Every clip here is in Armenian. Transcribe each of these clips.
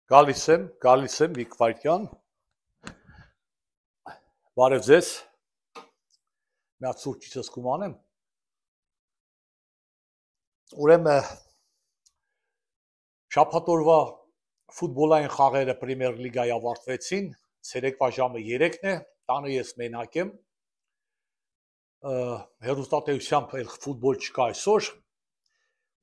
Գալիս եմ Վիկվարյան, բարև ձեզ, մի հատ սուրճ իցս կումանեմ, ուրեմն շաբաթ օրվա ֆուտբոլային խաղերը Պրեմիեր լիգայի ավարտվեցին, ցերեկվա ժամը 3-ն է, տանը ես մենակ եմ, հեռուստատեսությամբ ֆուտբոլ չկա այսօր,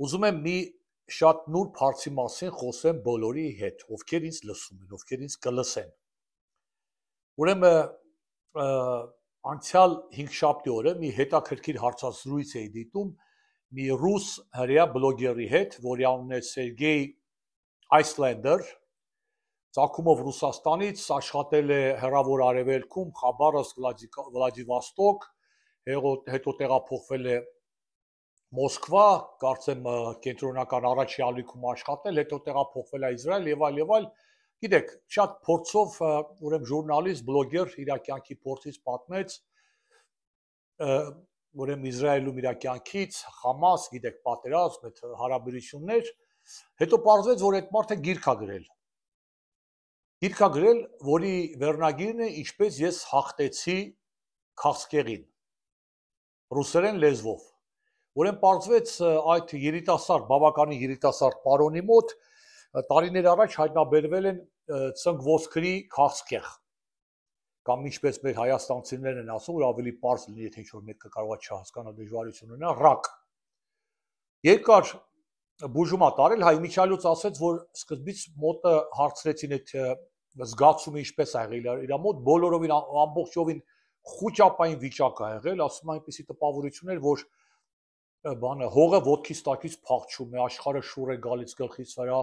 ուզում եմ մի շատ նուրբ հարցի մասին խոսեմ բոլորի հետ, ովքեր ինձ լսում են, ովքեր ինձ կլսեն։ Ուրեմն անցյալ 5 օրը մի հետաքրքիր հարցազրույց էի դիտում մի ռուս հրեա բլոգերի հետ, որի անունն է Սերգեյ Այսլենդեր, ծագումով Ռուսաստանից, աշխատել է Հեռավոր Արևելքում, Խաբարովսկ, Վլադիվոստոկ, հետո տեղափոխվել է Մոսկվա, կարծեմ կենտրոնական առաջի ալիքում աշխատել, հետո տեղափոխվել է Իսրայել եւ այլ, գիտեք, շատ փորձով ուրեմն ժուրնալիստ, բլոգեր իր կյանքի փորձից պատմեց, ուրեմն Իսրայելում իր կյանքից, Համաս, գիտեք, պատերազմ, այդ հարաբերություններ, հետո պարզվեց, որ այդ մարդը գիրք ա գրել, որի վերնագիրն է Ինչպես ես հաղթեցի քաղցկեղին, ռուսերեն լեզվով։ Ուրեմն պարզվեց այդ երիտասարդ, բավականին երիտասարդ պարոնի մոտ տարիներ առաջ հայտնաբերվել են ծնգոսկրի քաղցկեղ, կամ ինչպես մեր հայաստանցիներն են ասում, որ ավելի պարզ լինի, եթե ինչ-որ մեկը կարող է չհասկանալ, դժվարություն ունենա, ռակ։ Երկար բուժում ա տարել, Հայ Միչայելոց ասեց, որ սկզբից մոտը հարցրեցին այդ զգացումը ինչպես ա եղել իր մոտ, բոլորովին ամբողջովին խուճապային վիճակ ա եղել, ասում այնպիսի տպավորություն էր, որ հողը ոտքից տակից փախչում է, աշխարհը շուռ է գալիս գլխից վրա,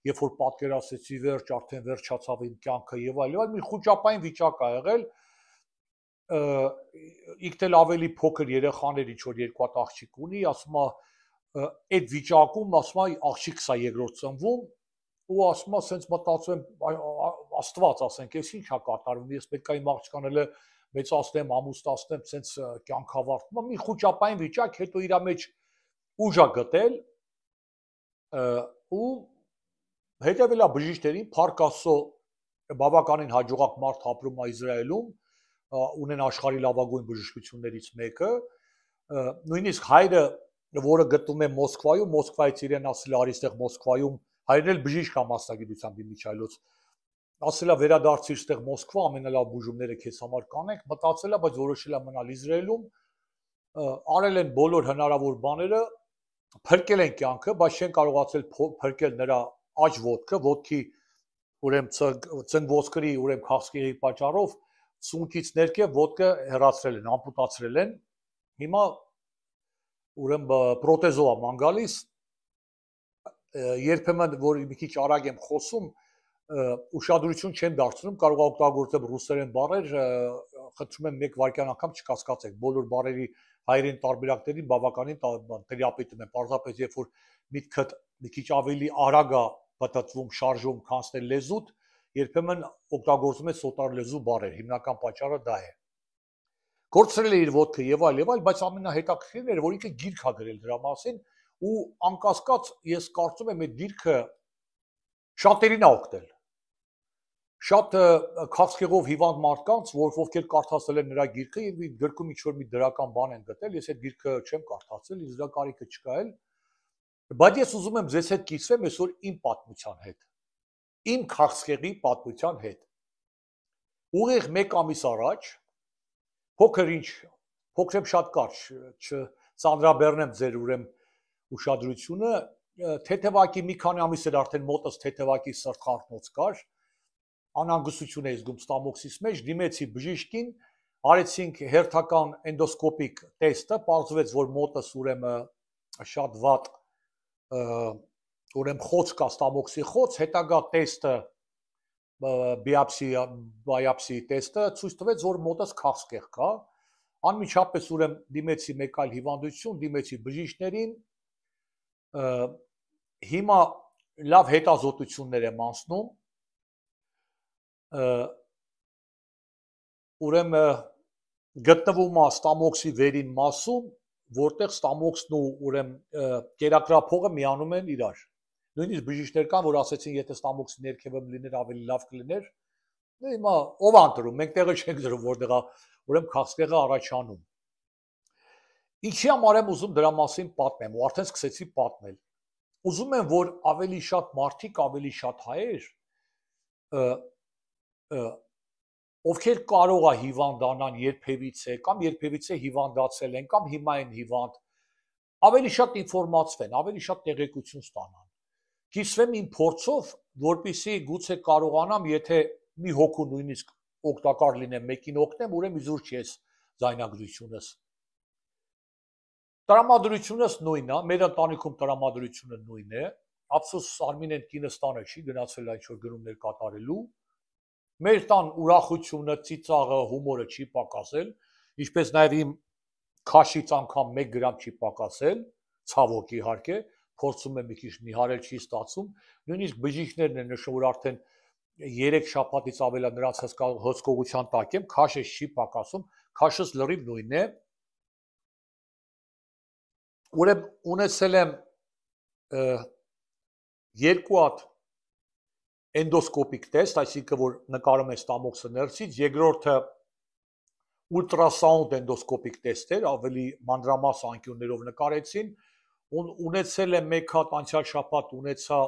երբ որ պատկերացեցի վերջ, արդեն վերջացավ իմ կյանքը եւ այլ, մի խուճապային վիճակ ա եղել, իքտել ավելի փոքր երեխաներ, ինչ որ երկու հատ աղջիկ ունի, ասում է այդ վիճակում, ասում է աղջիկս ա երկրորդ ծնվում, ու ասում է, սենց մտածում եմ, Աստված, ասենք, ես ինչ ա կատարվում, ես պետք է իմ աղջկան էլ մեծացնեմ, ամուսնացնեմ, սենց կյանք ավարտվում, մի խուճապային վիճակ, հետո իր մեջ ուժ ա գտել ու հետևել ա բժիշկներին, Փառք Աստծո, բավականին հաջողակ մարդ ապրում ա Իսրայելում, ունեն աշխարհի լավագույն բժշկություններից մեկը, նույնիսկ հայրը, որը գտնվում է Մոսկվայում, Մոսկվայից իրեն ասել արի ստեղ Մոսկվայում, հայրն էլ բժիշկ ա մասնագիտությամբ Միչայելոց, ասել ա վերադարձիր ստեղ Մոսկվա, ամենալավ բուժումները քեզ համար կանենք, մտածել ա, բայց որոշել ա մնալ Իսրայելում, արել են բոլոր հնարավոր բաները, փրկել են կյանքը, բայց չեն կարողացել փրկել նրա աջ ոտքը, ոտքի ուրեմն ծնգոսկրի ուրեմն քաղցկեղի պատճառով ծունկից ներքև ոտքը հեռացրել են, ամպուտացրել են, հիմա ուրեմն պրոթեզով ա ման գալիս, երբեմն որ մի քիչ արագ եմ խոսում, ուշադրություն չեմ դարձնում, կարող ա օգտագործեմ ռուսերեն բառեր, խնդրում եմ 1 վայրկյան անգամ չկասկածեք, բոլոր բառերի հայերեն տարբերակներին բավականին տիրապետում եմ, պարզապես երբ որ միտքդ մի քիչ ավելի արագ ա պատտվում, շարժվում, քան լեզուդ, երբեմն օգտագործում ես օտար լեզու բառեր, հիմնական պատճառը դա է։ Կորցրել է իր ոտքը եւ այլ, բայց ամենահետաքրքիրն էր, որ ինքը գիրք ա գրել դրա մասին, ու անկասկած ես կարծում եմ այդ գիրքը շատերին ա օգնել։ Շատ քաղցկեղով հիվանդ մարդկանց, ովքեր կարդացել են նրա գիրքը եւ գրքում ինչ-որ մի դրական բան են գտել, ես այդ գիրքը չեմ կարդացել, ինձ դրա կարիքը չկա էլ, բայց ես ուզում եմ ձեզ հետ կիսվեմ այսօր իմ պատմության հետ, իմ քաղցկեղի պատմության հետ։ Ուղիղ 1 ամիս առաջ, փոքր շատ կարճ, չծանրաբեռնեմ ձեր ուրեմն ուշադրությունը, թեթևակի մի քանի ամիս էր արդեն մոտս թեթևակի սրտխառնոց կար, անհանգստություն էի զգում ստամոքսիս մեջ, դիմեցի բժիշկին, արեցինք հերթական էնդոսկոպիկ տեստը, պարզվեց, որ մոտս ուրեմն շատ վատ ուրեմն խոց կա, ստամոքսի խոց, հետագա տեստը բիոպսի տեստը ցույց տվեց, որ մոտս քաղցկեղ կա, անմիջապես ուրեմն դիմեցի մեկ այլ հիվանդություն, դիմեցի բժիշկներին, հիմա լավ հետազոտություններ եմ անցնում, ուրեմն գտնվում է ստամոքսի վերին մասում, որտեղ ստամոքսն ու ուրեմն կերակրափողը միանում են իրար։ նույնիսկ բժիշկներ կան, որ ասեցին, եթե ստամոքսի ներքևը լիներ ավելի լավ կլիներ։ Հիմա ով անտրում, մենք տեղը չենք դրում, որտեղա ուրեմն քաղցկեղը առաջանում։ Ինչի համար եմ ուզում դրա մասին պատմեմ, ու արդեն սկսեցի պատմել։ Ուզում եմ, որ ավելի շատ մարդիկ, ավելի շատ հայեր, ովքեր կարող է հիվանդանան երբևիցե, կամ երբևիցե հիվանդացել են, կամ հիմա են հիվանդ, ավելի շատ ինֆորմացվեն, ավելի շատ տեղեկություն ստանան։ Կիսվեմ իմ փորձով, որպեսզի գուցե կարողանամ, եթե մի հոգու նույնիսկ օգտակար լինեմ, մեկին օգնեմ, ուրեմն իզուր չի ես ձայնագրությունս։ Տրամադրությունս նույնն է, մեր ընտանիքում տրամադրությունը նույնն է, ափսոս Արմինեն կինս տանը չի գնացել այն ինչ-որ գնումներ կատարելու, մեր տան ուրախությունը, ծիծաղը, հումորը չի պակասել, ինչպես նաև իմ քաշից անգամ 1 գրամ չի պակասել, ցավոք իհարկե, փորձում եմ մի քիչ նիհարել չի ստացվում, նույնիսկ բժիշկներն են նշում, որ արդեն 3 շաբաթից ավել նրանց հսկողության տակ եմ, քաշս չի պակասում, քաշս լրիվ նույնն է։ Ուրեմն ունեցել եմ 2 հատ էնդոսկոպիկ տեստ, այսինքն որ նկարում է ստամոքսը ներսից, երկրորդը ուլտրասաունդ էնդոսկոպիկ տեստ էր, ավելի մանրամաս անկյուններով նկարեցին, ունեցել եմ 1 հատ անցյալ շաբաթ ունեցա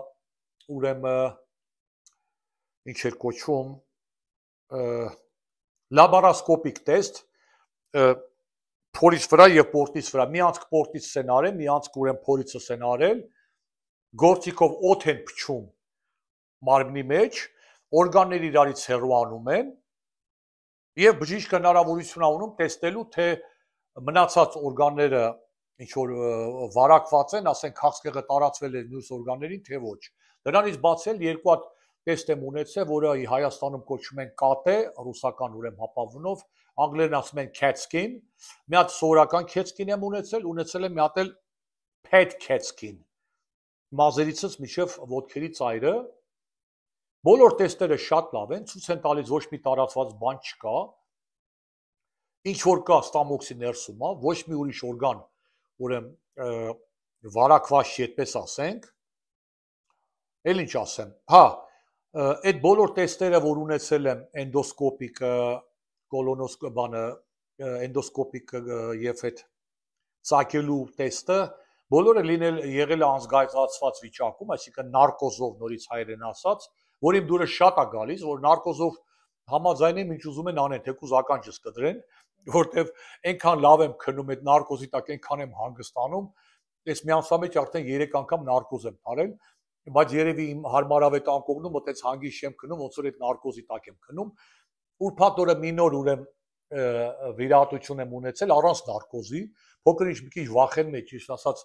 ուրեմն ինչ էր կոչվում լաբարասկոպիկ տեստ փորից վրա եւ պորտից վրա, մի անցք պորտից են արել, մի անցք ուրեմն փորիցս են արել, գործիքով օդ են փչում մարմնի մեջ, օրգանները իրարից հեռանում են եւ բժիշկը հնարավորություն է ունում տեսնելու, թե մնացած օրգանները ինչ որ վարակված են, ասենք քաղցկեղը տարածվել է մյուս օրգաններին, թե ոչ։ Դրանից բացել 2 հատ տեստ եմ ունեցել, որը Հայաստանում կոչվում են կատե, ռուսական ուրեմն հապավունով, անգլերեն ասում են CAT scan, մի հատ սովորական CAT scan եմ ունեցել եմ մի հատ էլ PET CAT scan, մազերիցս մինչև ոտքերի ծայրը, բոլոր տեստերը շատ լավ են, ցույց են տալիս ոչ մի տարածված բան չկա, ինչ որ կա ստամոքսի ներսում է, ոչ մի ուրիշ օրգան, ուրեմն վարակված չի, այդպես ասենք, էլ ինչ ասեմ, հա, այդ բոլոր տեստերը, որ ունեցել եմ էնդոսկոպիկ, կոլոնոսկոպ, էնդոսկոպիկ եւ այդ ծակելու տեստը, բոլորը եղել է անզգայացված վիճակում, այսինքն նարկոզով նորից հայերեն ասած, որ իմ դուրը շատ է գալիս, որ նարկոզով համաձայնեմ ինչ ուզում են անեն, թեկուզ ականջս կդրեն, որտեվ այնքան լավ եմ քնում այդ նարկոզի տակ, այնքան եմ հանգստանում, այս մի ամսվա մեջ արդեն 3 անգամ նարկոզ եմ տարել, բայց երևի իմ հարմարավետ անկողնում այդպես հանգիստ չեմ քնում, ոնց որ այդ նարկոզի տակ եմ քնում, ուրբաթ օրը մի նոր ուրեմն վիրահատություն եմ ունեցել առանց նարկոզի, փոքր ինչ մի քիչ վախենում եմ, ճիշտ ասած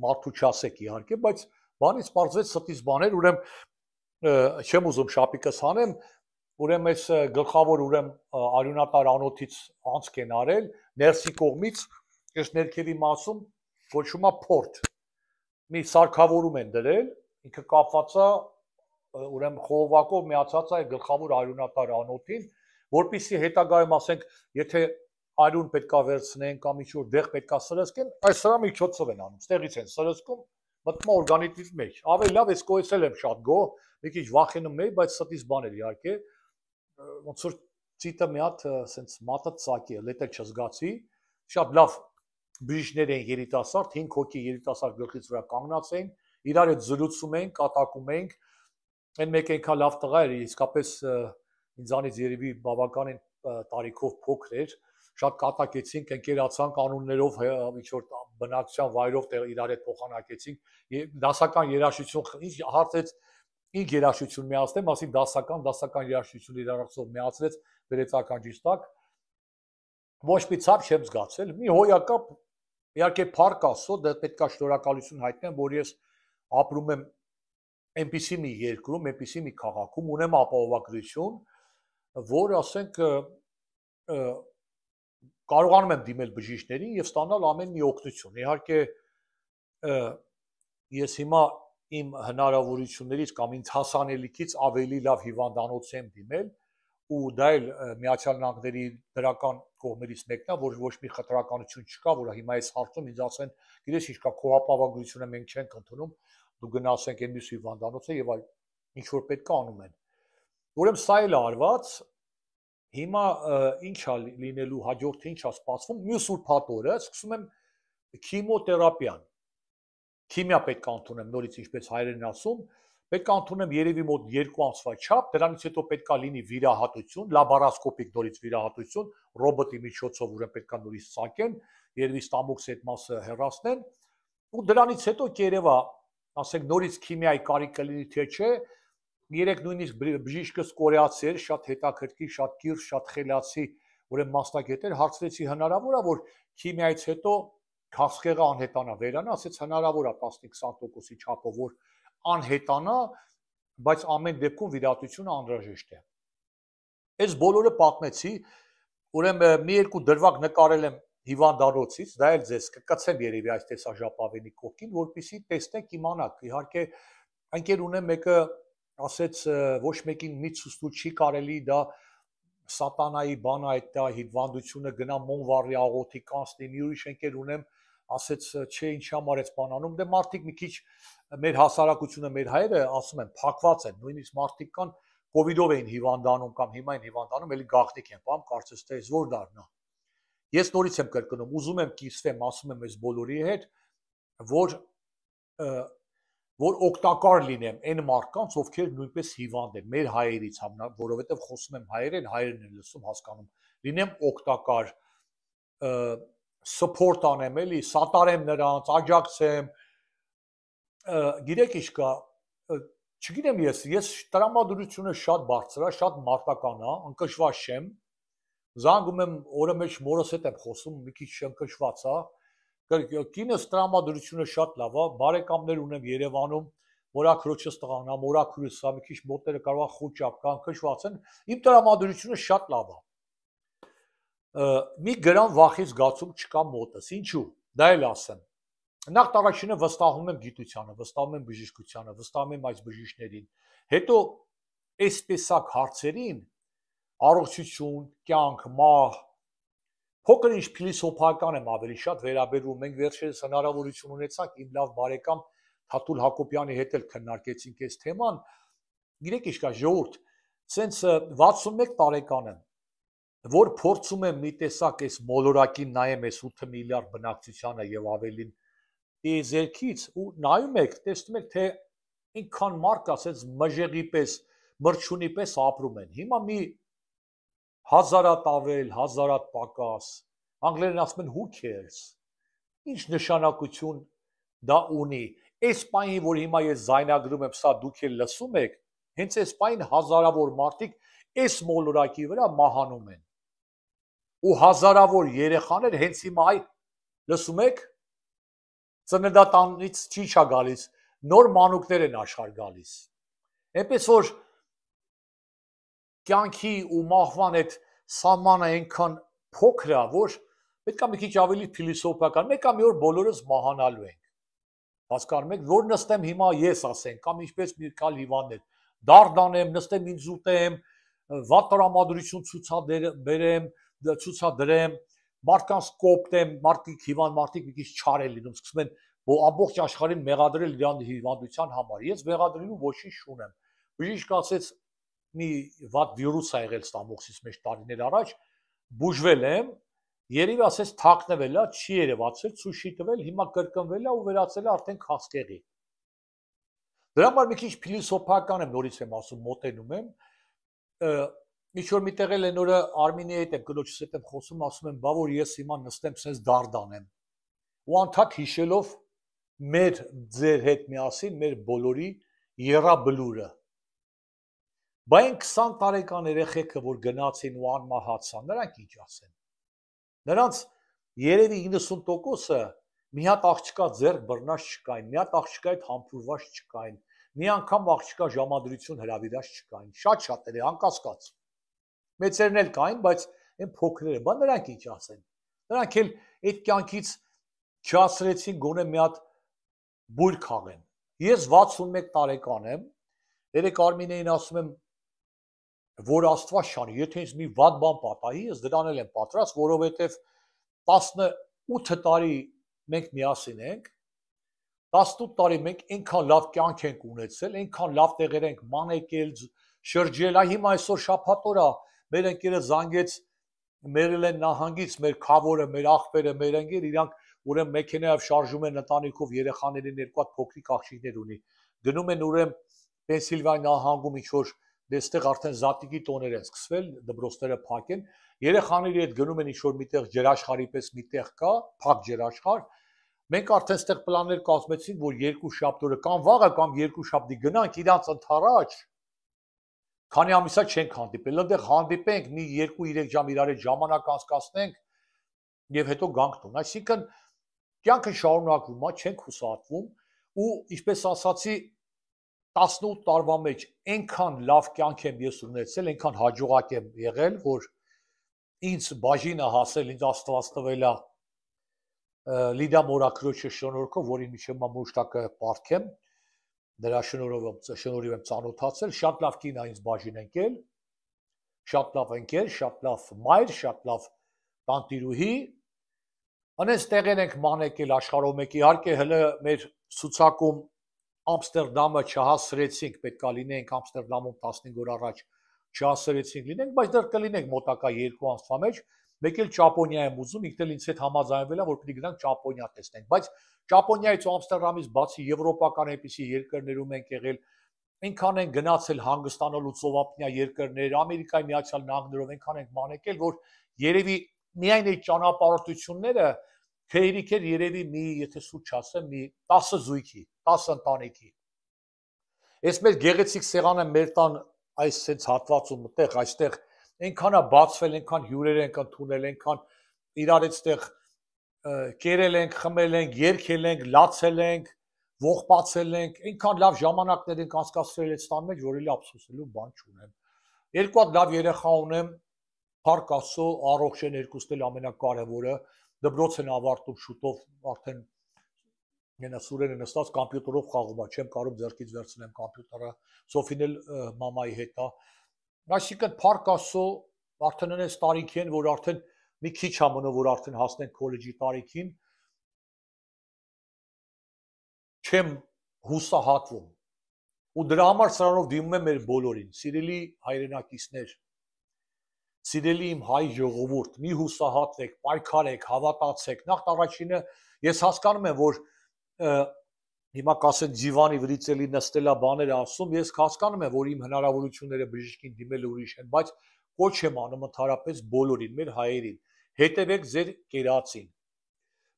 մարդու չասեք իհարկե, բայց բանից պարզվեց ստից բաներ, ուրեմն չեմ ուզում շապիկս հանեմ, ուրեմն այս գլխավոր ուրեմն արյունատար անոթից անցք են արել, ներսի կողմից, այս ներքևի մասում կոչվում է փորտ, մի սարքավորում են դրել, ինքը կապված է ուրեմն խողովակով միացած է գլխավոր արյունատար անոթին, որպեսզի հետագայում ասենք, եթե արյուն պետքա վերցնեն կամ ինչ-որ դեղ պետքա սրսկեն, այս սրա միջոցով են անում, ստեղից են սրսկում, մտնում է օրգանիզմի մեջ։ Ավելի լավ էս կոյեցել եմ շատ գոհ, մի քիչ վախենում էի, բայց ստից բան էր իհարկե, ոնց որ ծիտը մի հատ սենց մատը ծակի է, լետը չզգացի, շատ լավ բժիշկներ են երիտասարդ, 5 հոգի երիտասարդ գլխից վրա կանգնած էին, իրար հետ զրուցում էին, կատակում էինք, այն մեկ այնքան լավ տղա էր, իսկապես ինձանից երևի բավականին տարիքով փոքր էր, շատ կատակեցինք, ընկերացանք անուններով, ինչ-որ բնակչության վայրով իրար հետ փոխանակեցինք, դասական երաժշտություն, ինչ հարցեց, ինչ երաժշտություն միացնեմ, ասի դասական երաժշտություն իրարացով միացրեց, վերեց ականջիս տակ, ոչ մի ցավ չեմ զգացել, մի հոյակապ, իհարկե փառք Աստծո, դա պետք է շնորհակալություն հայտնեմ, որ ես ապրում եմ այնպիսի մի երկրում, այնպիսի մի քաղաքում, ունեմ ապահովագրություն, որ ասենք կարողանում եմ դիմել բժիշկներին եւ ստանալ ամեն մի օգնություն։ Իհարկե ես հիմա իմ հնարավորություններից կամ ինձ հասանելիքից ավելի լավ հիվանդանոց եմ դիմել ու դա էլ Միացյալ Նահանգների դրական կողմերից մեկն է, որ ոչ մի խտրականություն չկա, որ հիմա այս հարցում ինձ ասեն, գիտես ինչ կա, քո ապահովագրությունը մենք չենք ընդունում, դու գնացենք այն մյուս հիվանդանոցը եւ այլ ինչ որ պետք է անում են։ Ուրեմն սա էլ արված, հիմա ի՞նչ է լինելու, հաջորդը ինչ է սպասվում, մյուս ուրբաթ օրը սկսում եմ քիմիոթերապիան։ Քիմիա պետք է ընդունեմ նորից, ինչպես հայերեն ասում, պետք է ընդունեմ երևի մոտ 2 ամսվա չափ, դրանից հետո պետք է լինի վիրահատություն, լաբորասկոպիկ նորից վիրահատություն, ռոբոտի միջոցով ուրեմն պետք է նորից ցակեն, երևի ստամոքսի այդ մասը հեռացնեն, ու դրանից հետո կերևա, ասենք նորից քիմիայի կարիքը լինի թե չէ, երեք նույնիսկ բժիշկս կորեացի էր, շատ հետաքրքիր, շատ կիրթ, շատ խելացի, ուրեմն մասնագետեր, հարցրեցի հնարավոր է, որ քիմիայից հետո քաղցկեղը անհետանա, վերանա, ասեց հնարավոր է 15-20%-ի չափով, որ անհետանա, բայց ամեն դեպքում վիրահատությունը անհրաժեշտ է։ Այս բոլորը պատմեցի, ուրեմն մի երկու դրվագ նկարել եմ հիվանդանոցից, դա էլ ձեզ կկցեմ երևի այս տեսաժապավենի կողքին, որպեսզի տեսնեք, իմանաք։ Իհարկե, ընկեր ունեմ մեկը ասեց ոչ մեկին մի ցույց չի կարելի, դա սատանայի բան է, այդ հիվանդությունը գնա Մոնվարի աղոթի կանցնի, մի ուրիշ ընկեր ունեմ, ասեց չէ, ինչ համար էս բան անում, դե մարդիկ մի քիչ մեր հասարակությունը, մեր հայերը ասում են, փակված են, նույնիսկ մարդիկ կան կովիդով էին հիվանդանում կամ հիմա են հիվանդանում, էլի գաղտնիք են, բամ կարծես թե այս որ դառնա։ Ես նորից եմ կրկնում, ուզում եմ կիսվեմ, ասում եմ այս բոլորի հետ, որ օգտակար լինեմ այն մարդկանց, ովքեր նույնպես հիվանդ են, մեր հայերից, որովհետև խոսում եմ հայերեն, հայերեն են լսում, հասկանում, լինեմ օգտակար, support անեմ, էլի, սատարեմ նրանց, աջակցեմ, գիտեք ինչ կա, չգիտեմ ես տրամադրությունը շատ բարձր է, շատ մարտական է, ընկճված չեմ, զանգում եմ օրը մեջ մորս հետ եմ խոսում, մի քիչ ընկճված է, կինս տրամադրությունը շատ լավ է, բարեկամներ ունեմ Երևանում, մորաքրոջս տղան է, մորաքուրս է, մի քիչ մոտները կարող է խոճապ կա, ընկճված են, իմ տրամադրությունը շատ լավ է։ Մի գրամ վախի զգացում չկա մոտս, ինչու, դա էլ ասեմ։ Նախ առաջինը վստահում եմ գիտությանը, վստահում եմ բժշկությանը, վստահում եմ այս բժիշկներին։ Հետո այսպեսակ հարցերին առողջություն, կյանք, մահ, փոքր ինչ փիլիսոփայական եմ ավելի շատ վերաբերվում։ Մենք վերջերս հնարավորություն ունեցանք իմ լավ բարեկամ Թաթուլ Հակոբյանի հետ էլ քննարկեցինք այս թեման։ Գիտեք ինչ կա, ժողովուրդ, սենց 61 տարեկան եմ, որ փորձում եմ մի տեսակ այս մոլորակին նայեմ այս 8 միլիարդ բնակչությանը եւ ավելին տիեզերքից ու նայում եք, տեսնում եք, թե ինքան մարդ ասեց մժեղի պես, մրջունի պես ապրում են։ Հիմա մի հազարատ ավել, հազարատ պակաս, անգլերեն ասում են who cares, ինչ նշանակություն դա ունի։ Այս պահին, որ հիմա ես զայնագրում եմ, սա դուք էլ լսում եք, հենց այս պահին հազարավոր մարդիկ այս մոլորակի վրա մահանում են։ Ու հազարավոր երեխաներ հենց հիմա լսում եք, ծննդատանից չի գալիս, նոր մանուկներ են աշխարհ գալիս։ Այնպես որ կյանքի ու մահվան այդ սահմանը այնքան փոքր է, որ պետք է մի քիչ ավելի փիլիսոփայական, մեկ ամի օր բոլորս մահանալու ենք։ Հասկանում եք, որ նստեմ հիմա ես ասենք, կամ ինչպես մի կալ հիվանդներ, դարդանեմ, նստեմ ինձ ուտեմ, վատ տրամադրություն ցուցադրեմ, մարդկանց կոպտեմ, մարդիկ հիվանդ մարդիկ մի քիչ չար են լինում, սկսում են ամբողջ աշխարհին մեղադրել իրան հիվանդության համար։ Ես մեղադրելու ոչինչ չունեմ։ Բժիշկ ասեց մի վատ վիրուս ա եղել ստամոքսիս մեջ տարիներ առաջ, բուժվել եմ, երևի ասեց թաքնվել է, չի երևացել, ցույց չի տվել, հիմա կրկնվել է ու վերածել է արդեն քաղցկեղի։ Դրա համար մի քիչ փիլիսոփայական եմ, նորից եմ ասում, մոտենում եմ, ինչ որ միտեղ էլ այն օրը Արմինի հետ եմ, կնոջս հետ եմ խոսում, ասում եմ, բա որ ես հիմա նստեմ, sense դարդանեմ։ Ու անդադ հիշելով մեր ձեր հետ միասին, մեր բոլորի եռաբլուրը։ Բա այն 20 տարեկան երեխեքը, որ գնացին ու անմահացան, նրանք ինչ ասեն։ Նրանց երևի 90%-ը մի հատ աղջկա ձեռք բռնած չկային, մի հատ աղջկա հետ համբուրված չկային, մի անգամ աղջկա ժամադրություն հրավիրած չկային, շատ-շատերը անկասկած։ Մեծերն էլ կային, բայց այն փոքրերը, բա նրանք ինչ ասեն։ Նրանք էլ այդ կյանքից չասրեցին գոնե մի հատ բույր քաղեն։ Ես 61 տարեկան եմ, երեք Արմինեին ասում եմ, որ Աստված շանի, եթե ինձ մի վատ բան պատահի, ես դրան էլ եմ պատրաստ, որովհետև 18 տարի մենք միասին ենք, 18 տարի մենք այնքան լավ կյանք ենք ունեցել, այնքան լավ տեղեր ենք մանեկել, շրջել, հիմա այսօր շաբաթ օր է, մեր ընկերը զանգեց Մերիլեն նահանգից, մեր քավորը, մեր աղբերը, մեր ընկեր, իրանք ուրեմն մեքենայով շարժում են ընտանիքով երեխաներին երկու հատ փոքրիկ աղջիկներ ունի։ Գնում են ուրեմն Պենսիլվանիա նահանգում ինչ որ դեստեղ արդեն զատիկի տոներ են սկսվել, դպրոցները փակ են, երեխաների հետ գնում են ինչ որ միտեղ ջրաշխարհի պես միտեղ կա, փակ ջրաշխարհ։ Մենք արդեն ստեղ պլաններ կազմեցինք, որ երկու շաբթ օրը կամ վաղը կամ երկու շաբթի գնանք իրանց ընթառաջ, քանի ամիսա չենք հանդիպել, այնտեղ հանդիպենք, մի 2-3 ժամ իրար հետ ժամանակ անցկացնենք եւ հետո գանք տուն։ Այսինքն կյանքը շարունակվում է, չենք հուսահատվում ու ինչպես ասացի 18 տարվա մեջ այնքան լավ կյանք եմ ես ունեցել, այնքան հաջողակ եմ եղել, որ ինձ բաժինը հասել, ինձ Աստված տվել է Լիդա մորաքրոջը շնորհքով, որին միջև մուշտակը պարտքեմ, նրա շնորհիվ եմ ծանոթացել, շատ լավ կին է ինձ բաժին ընկել, շատ լավ ընկեր, շատ լավ մայր, շատ լավ տանտիրուհի, անես տեղեր ենք մանեկել աշխարհով մեկ, իհարկե հələ մեր ցուցակում Ամստերդամը չհասրեցինք, պետքա լինենք Ամստերդամում 15 օր առաջ չհասրեցինք լինենք, բայց դեռ կլինենք մոտակա 2 ամսվա մեջ, մեկ էլ Ճապոնիա եմ ուզում, ինքն էլ ինձ հետ համաձայնվել է, որ պետք է գնանք Ճապոնիա տեսնենք, բայց Ճապոնիայից ու Ամստերդամից բացի եվրոպական այնպիսի երկրներում ենք եղել, այնքան են գնացել հանգստանալու ծովափնյա երկրներ, Ամերիկայի Միացյալ Նահանգներով այնքան ենք մանեկել, որ երևի միայն այդ ճանապարհորդությունները Քեյրիկ էր երևի մի, եթե սուտ չասեմ, մի 10 զույգի, 10 ընտանիքի։ Այս մեր գեղեցիկ սեղանը մեր տան այս sense հատվածում մտեղ, այստեղ այնքան է բացվել, այնքան հյուրեր ենք ընդունել, այնքան իրար այդտեղ կերել ենք, խմել ենք, երգել ենք, լացել ենք, ողբացել ենք, այնքան լավ ժամանակներ ենք անցկացրել այդ տան մեջ, որ էլի ափսոսելու բան չունեմ։ Երկու հատ լավ երեխա ունեմ, փառք Աստծո, առողջ են երկուսն էլ ամենակարևորը։ Դպրոց են ավարտում շուտով արդեն սուրենը նստած կոմպյուտերով խաղում է, չեմ կարող ձեռքից վերցնեմ կոմպյուտերը, Սոֆին էլ մամայի հետ է։ Այսինքն փառք Աստծո, արդեն այնպես տարիք են, որ արդեն մի քիչ է մնում, որ արդեն հասնենք քոլեջի տարիքին։ Չեմ հուսահատվում։ Ու դրա համար սրանով դիմում եմ մեր բոլորին, սիրելի հայրենակիցներ, սիրելի իմ հայ ժողովուրդ, մի հուսահատվեք, պայքարեք, հավատացեք։ Նախ առաջինը ես հասկանում եմ, որ հիմա կասեն դիվանի վրից էլի նստելա բաներ ասում, ես հասկանում եմ, որ իմ հնարավորությունները բժշկին դիմել ուրիշ են, բայց կոչ եմ անում ընդհանրապես բոլորին, մեր հայերին, հետևեք ձեր կերածին։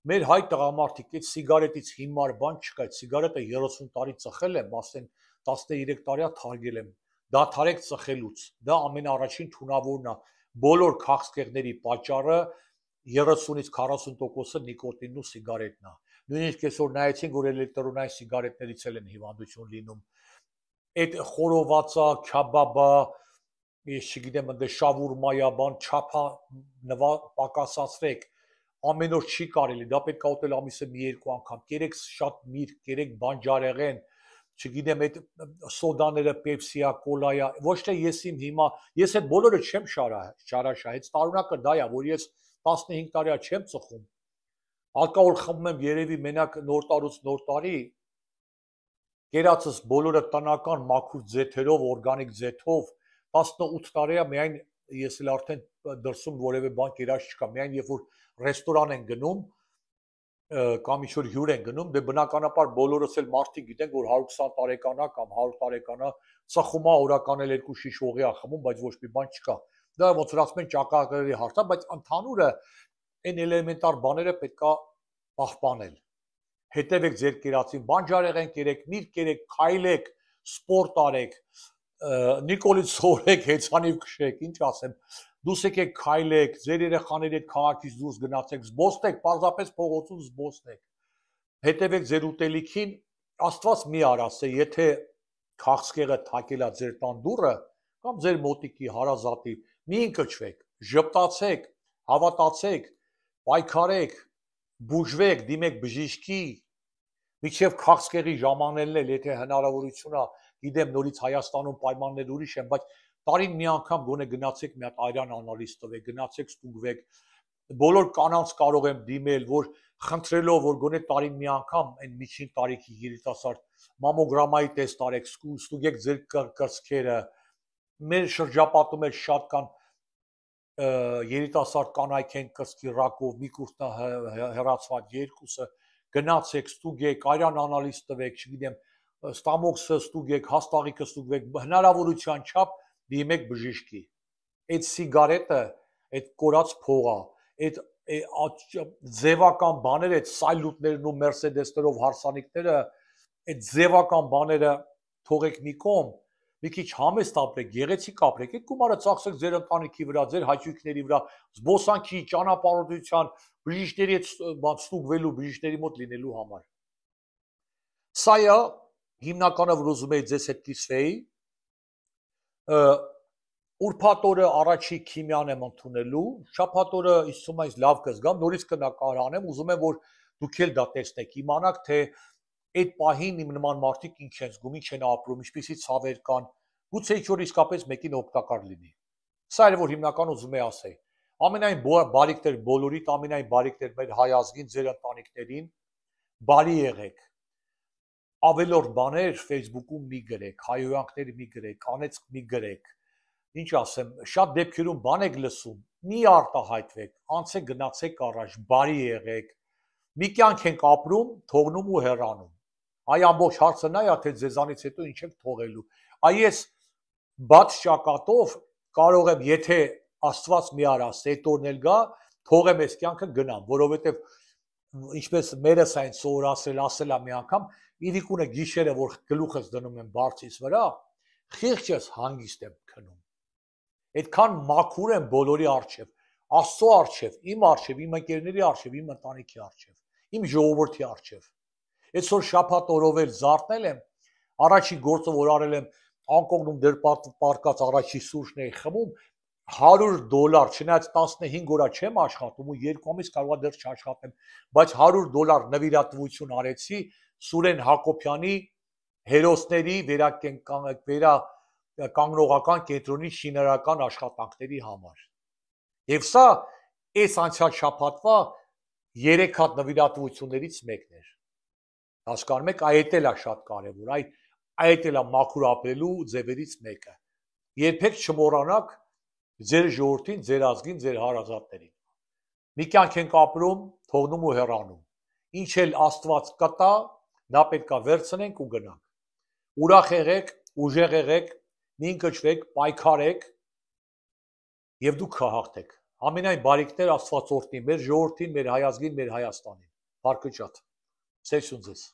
Մեր հայ տղամարդիկ, այդ սիգարետից հիմար բան չկա, այդ սիգարետը 30 տարի ծխել եմ, ասեն 13 տարի թարգել եմ, դադարեք ծխելուց, դա ամենաառաջին թունավորն է, բոլոր քաղցկեղների պատճառը 30-ից 40%-ը նիկոտինն ու սիգարետն է։ Նույնիսկ այսօր նայեցին, որ էլեկտրոնային սիգարետներից էլ են հիվանդություն լինում։ Այդ խորովածա, քաբաբա, ես չգիտեմ, ընդ շավուրմայա բան, չափա նվա պակասացրեք, ամեն օր չի կարելի, դա պետք է ուտել ամիսը մի երկու անգամ, կերեք շատ միրգ, կերեք բանջարեղեն, չգիտեմ, այդ սոդաները, պեպսիա, կոլայա, ոչ թե ես իմ հիմա, ես այդ բոլորը չեմ շարաշահեց, տարունակը դա է, որ ես 15 տարի չեմ ծխում, ալկոհոլ խմում եմ երևի մենակ նոր տարուց նոր տարի, կերածս բոլորը տնական մաքուր ձեթերով, օրգանիկ ձեթով, 18 տարի է միայն ես էլ արդեն դրսում որևէ բան կերած չկա, միայն երբ որ ռեստորան են գնում, կամ ինչ-որ հյուր են գնում, դե բնականաբար բոլորս էլ մարդիկ գիտենք, որ 120 տարեկան է կամ 100 տարեկան է, ծխում է օրական էլ 2 շիշ օղի է խմում, բայց ոչ մի բան չկա։ Դա ոնց որ ասում են ճակատագրերի հարց է, բայց ընդհանուրը այն էլեմենտար բաները պետքա պահպանել։ Հետևեք ձեր կերածին, բանջարեղեն կերեք, միրգ կերեք, քայլեք, սպորտ արեք, Նիկոլից սովորեք, հեծանիվ քշեք, ինչ ասեմ, դուս եկեք քայլեք, ձեր երեխաների հետ քաղաքից դուրս գնացեք, զբոսնեք, պարզապես փողոցում զբոսնեք։ Հետևեք ձեր ուտելիքին, Աստված մի արասե, եթե քաղցկեղը թակել է ձեր տան դուռը կամ ձեր մոտիկի հարազատի, մի ընկճվեք, ժպտացեք, հավատացեք, պայքարեք, բուժվեք, դիմեք բժիշկի, մինչև քաղցկեղի ժամանելն էլ, եթե հնարավորություն է, գիտեմ նորից Հայաստանում պայմաններ ուրիշ են, բայց տարին մի անգամ գոնե գնացեք մի հատ այրան անալիզ տվեք, գնացեք ստուգվեք, բոլոր կանանց կարող եմ դիմել, որ խնդրելով, որ գոնե տարին մի անգամ այն միջին տարիքի երիտասարդ մամոգրամայի տեստ արեք, ստուգեք ձեր կրծքերը, մեր շրջապատում էլ շատ կան երիտասարդ կանայք են կրծքի ռակով, մի կուրտնա հեռացված, երկուսը, գնացեք, ստուգեք, արյան անալիզ տվեք, չգիտեմ, ստամոքսը ստուգեք, հաստաղիկը ստուգեք, հնարավորության չափ դիմեք բժիշկի։ Այդ սիգարետը, այդ կորած փողը, այդ ձևական բաները, այդ սայլուտներն ու մերսեդեսներով հարսանիքները, այդ ձևական բաները թողեք մի կողմ, մի քիչ համեստ ապրեք, գեղեցիկ ապրեք, այդ գումարը ծախսեք ձեր ընտանիքի վրա, ձեր հաճույքների վրա, զբոսանքի, ճանապարհորդության, բժիշկների հետ ստուգվելու, բժիշկների մոտ լինելու համար։ Սա է հիմնականը, որ ուզում էի ձեզ հետ կիսվեի, ուրբաթ օրը առաջի քիմիան եմ ընդունելու, շաբաթ օրը իսկում այս լավ կզգամ, նորից կնկարահանեմ, ուզում եմ, որ դուք էլ դա տեսնեք, իմանաք, թե այդ պահին իմ նման մարդիկ ինչ են զգում, ինչ են ապրում, ինչպիսի ցավեր կան, գուցե ինչ-որ իսկապես մեկին օգտակար լինի։ Սա էր, որ հիմնական ուզում էի ասել։ Ամենայն բարիքներ բոլորիդ, ամենայն բարիքներ մեր հայ ազգին, ձեր ընտանիքներին, բարի եղեք։ Ավելորդ բաներ Facebook-ում մի գրեք, հայհոյանքներ մի գրեք, անեծք մի գրեք։ Ինչ ասեմ, շատ դեպքերում բան եք լսում, մի արտահայտվեք, անցեք գնացեք առաջ, բարի եղեք։ Մի կյանք ենք ապրում, թողնում ու հեռանում։ Այ ամբողջ հարցը նա է, թե ձեզանից հետո ինչ եք թողելու։ Այ ես բաց ճակատով կարող եմ, եթե Աստված մի արած, այդ օրն էլ գա, թողեմ այս կյանքը գնամ, որովհետև ինչպես մերս այն սովորացրել, ասել եմ մի անգամ, իրիկունը գիշերը, որ գլուխս դնում եմ բարձից վրա, խիղճս հանգիստ եմ քնում։ Այդքան մաքուր եմ բոլորի առջև, Աստծո առջև, իմ ընկերների առջև, իմ ընտանիքի առջև, իմ ժողովրդի առջև։ Այսօր շաբաթ օրով էլ զարթնել եմ, առաջի գործը որ արել եմ, անկողնում դեր պարկած առաջի սուրճն էի խմում, $100, չնայած 15 օր չեմ աշխատում ու 2 ամիս կարող է դեռ չաշխատեմ, բայց $100 նվիրատվություն արեցի Սուրեն Հակոբյանի հերոսների վերականգնողական կենտրոնի շինարարական աշխատանքների համար։ Եվ սա այս անցյալ շաբաթվա 3 հատ նվիրատվություններից մեկն էր։ Հասկանում եք, այդ էլ է շատ կարևոր, այդ էլ է մաքուր ապրելու ձևերից մեկը։ Երբեք չմոռանաք ձեր ժողովրդին, ձեր ազգին, ձեր հարազատներին։ Մի կյանք ենք ապրում, թողնում ու հեռանում։ Ինչ էլ Աստված կտա, նա պետք է վերցնենք ու գնանք։ Ուրախ եղեք, ուժեղ եղեք, մի ընկճվեք, պայքարեք եւ դուք կհաղթեք։ Ամենայն բարիքներ Աստված օրհնի մեր ժողովրդին, մեր հայ ազգին, մեր Հայաստանին։ Բարգջատ։ Սերսուն ձեզ։